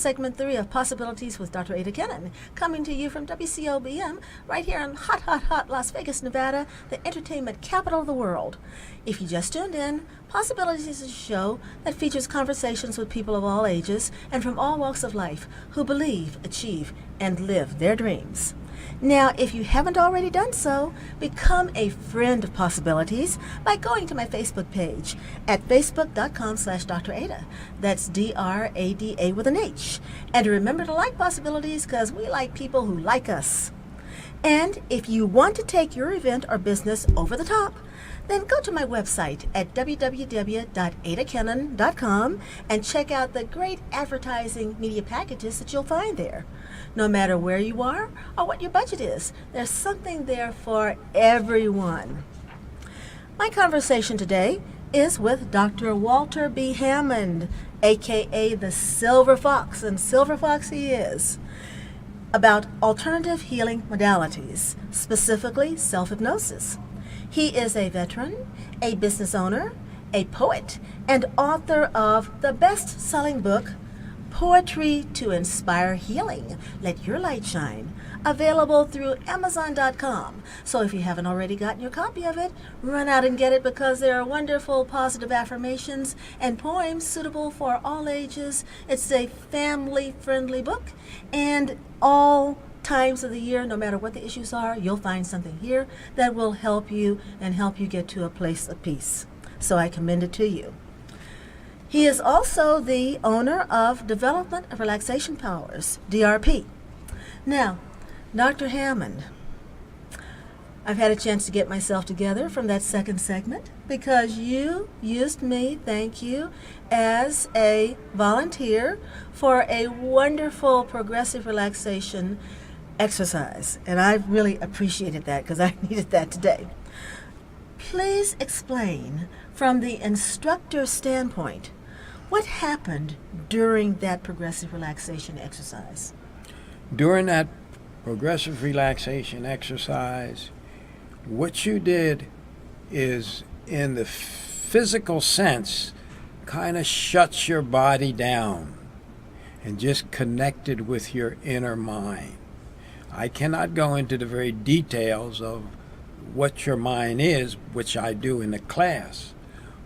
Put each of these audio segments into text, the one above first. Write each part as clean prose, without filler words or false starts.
segment 3 of Possibilities with Dr. Ada Kennan, coming to you from WCOBM, right here in hot Las Vegas, Nevada, the entertainment capital of the world. If you just tuned in, Possibilities is a show that features conversations with people of all ages and from all walks of life who believe, achieve, and live their dreams. Now, if you haven't already done so, become a friend of Possibilities by going to my Facebook page at facebook.com/Dr. Ada. That's DRADA with an H. And remember to like Possibilities because we like people who like us. And if you want to take your event or business over the top, then go to my website at www.adakennan.com and check out the great advertising media packages that you'll find there. No matter where you are or what your budget is, there's something there for everyone. My conversation today is with Dr. Walter B. Hammond, aka the Silver Fox, and Silver Fox he is, about alternative healing modalities, specifically self-hypnosis. He is a veteran, a business owner, a poet, and author of the best-selling book, Poetry to Inspire Healing, Let Your Light Shine, available through Amazon.com. So if you haven't already gotten your copy of it, run out and get it because there are wonderful positive affirmations and poems suitable for all ages. It's a family-friendly book, and all times of the year, no matter what the issues are, you'll find something here that will help you and help you get to a place of peace. So I commend it to you. He is also the owner of Development of Relaxation Powers, DRP. Now, Dr. Hammond, I've had a chance to get myself together from that second segment because you used me, thank you, as a volunteer for a wonderful progressive relaxation exercise. And I really appreciated that because I needed that today. Please explain from the instructor's standpoint what happened during that progressive relaxation exercise. During that progressive relaxation exercise, what you did is, in the physical sense, kind of shuts your body down and just connected with your inner mind. I cannot go into the very details of what your mind is, which I do in the class,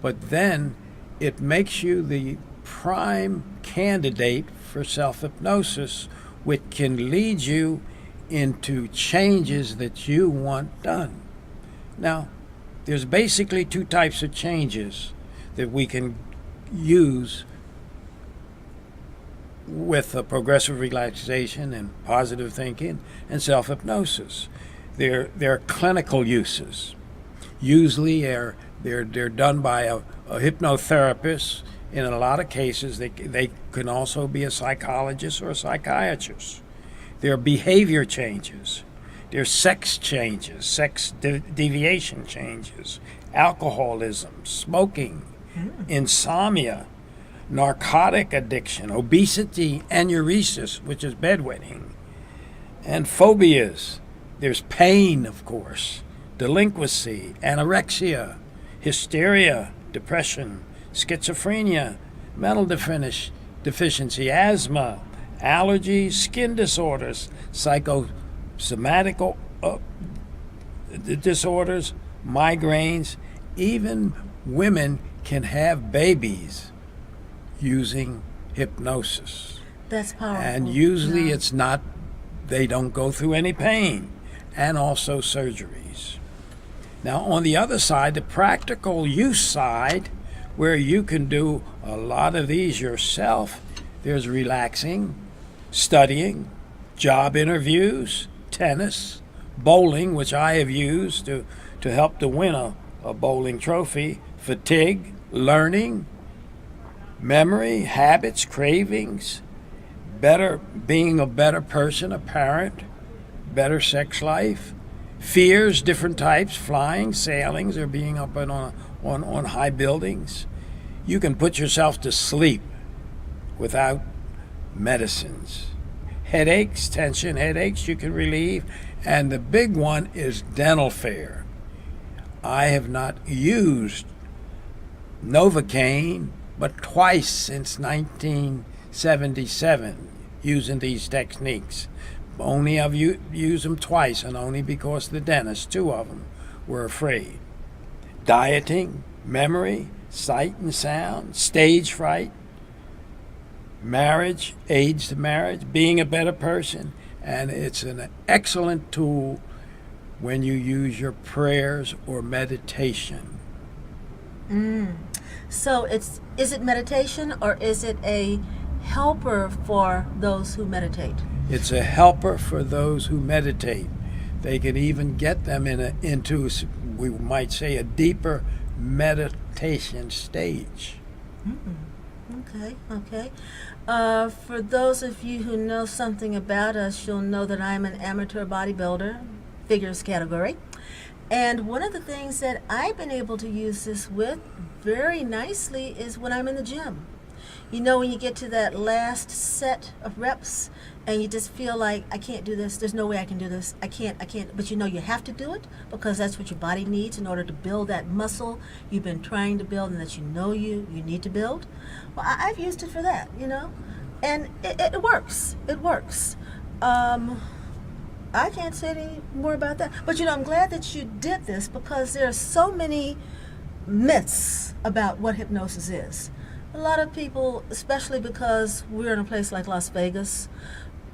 but then it makes you the prime candidate for self-hypnosis, which can lead you into changes that you want done. Now, there's basically two types of changes that we can use with a progressive relaxation and positive thinking and self-hypnosis. They're clinical uses. Usually they're done by a hypnotherapist. In a lot of cases, they can also be a psychologist or a psychiatrist. There are behavior changes. There are sex changes, sex deviation changes, alcoholism, smoking, insomnia, narcotic addiction, obesity, enuresis, which is bedwetting, and phobias. There's pain, of course, delinquency, anorexia, hysteria, depression, schizophrenia, mental deficiency, asthma, allergies, skin disorders, psychosomatic disorders, migraines. Even women can have babies using hypnosis. That's powerful. And usually it's not, they don't go through any pain, and also surgeries. Now, on the other side, the practical use side, where you can do a lot of these yourself, there's relaxing, studying, job interviews, tennis, bowling, which I have used to help to win a bowling trophy, fatigue, learning, memory, habits, cravings, being a better person, a parent, better sex life, fears, different types, flying, sailings, or being up on high buildings. You can put yourself to sleep without medicines. Headaches, tension headaches you can relieve, and the big one is dental care. I have not used Novocaine but twice since 19 77 using these techniques. Only I've used them twice, and only because the dentist, 2 of them, were afraid. Dieting, memory, sight and sound, stage fright, marriage, aids to marriage, being a better person, and it's an excellent tool when you use your prayers or meditation. So is it meditation, or is it a helper for those who meditate? It's a helper for those who meditate. They can even get them into, we might say, a deeper meditation stage. Okay. For those of you who know something about us, you'll know that I'm an amateur bodybuilder, figures category. And one of the things that I've been able to use this with very nicely is when I'm in the gym. You know, when you get to that last set of reps and you just feel like, I can't do this, there's no way I can do this, I can't, but you know you have to do it because that's what your body needs in order to build that muscle you've been trying to build and that you know you need to build. Well, I've used it for that, you know, and it works. It works. I can't say any more about that. But, you know, I'm glad that you did this because there are so many myths about what hypnosis is. A lot of people, especially because we're in a place like Las Vegas,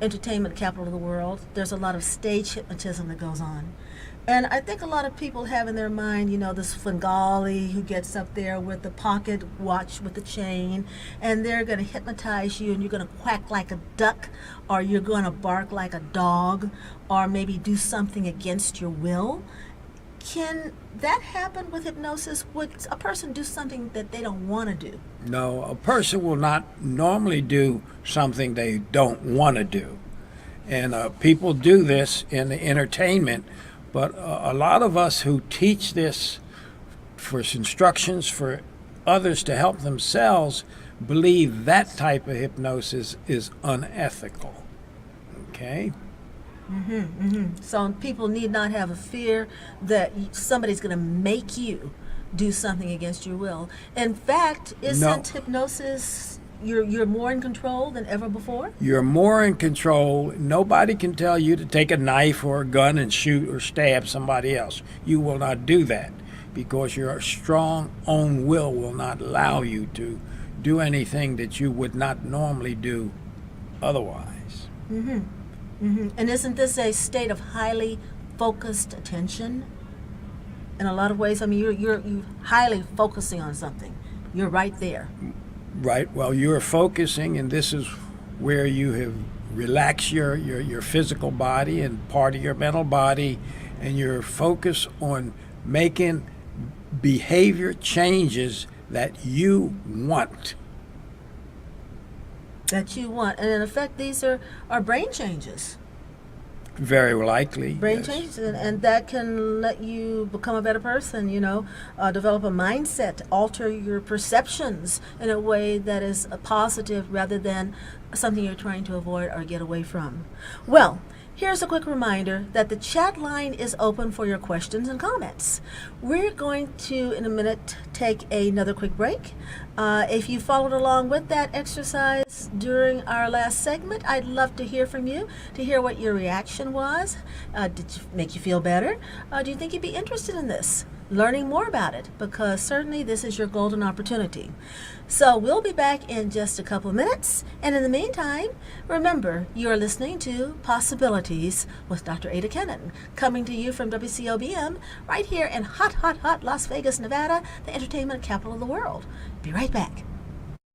entertainment capital of the world, there's a lot of stage hypnotism that goes on. And I think a lot of people have in their mind, you know, this Svengali who gets up there with the pocket watch with the chain, and they're going to hypnotize you, and you're going to quack like a duck, or you're going to bark like a dog, or maybe do something against your will. Can that happen with hypnosis? Would a person do something that they don't want to do? No, a person will not normally do something they don't want to do. And people do this in the entertainment, but a lot of us who teach this for instructions for others to help themselves believe that type of hypnosis is unethical. Okay? So people need not have a fear that somebody's going to make you do something against your will. In fact, isn't hypnosis, you're more in control than ever before? You're more in control. Nobody can tell you to take a knife or a gun and shoot or stab somebody else. You will not do that because your strong own will not allow you to do anything that you would not normally do otherwise. And isn't this a state of highly focused attention? In a lot of ways, I mean, you're highly focusing on something. You're right there. Right. Well, you're focusing, and this is where you have relaxed your physical body and part of your mental body, and you're focused on making behavior changes that you want. That you want. And in effect, these are brain changes. Very likely. Brain yes. changes, and that can let you become a better person, you know, develop a mindset, alter your perceptions in a way that is a positive rather than something you're trying to avoid or get away from. Well, here's a quick reminder that the chat line is open for your questions and comments. We're going to, in a minute, take another quick break. If you followed along with that exercise during our last segment, I'd love to hear from you, to hear what your reaction was. Did it make you feel better? Do you think you'd be interested in this? Learning more about it, because certainly this is your golden opportunity. So we'll be back in just a couple of minutes, and in the meantime, remember, you're listening to Possibilities with Dr. Ada Kennan, coming to you from WCOBM right here in hot Las Vegas, Nevada, the entertainment capital of the world. Be right back.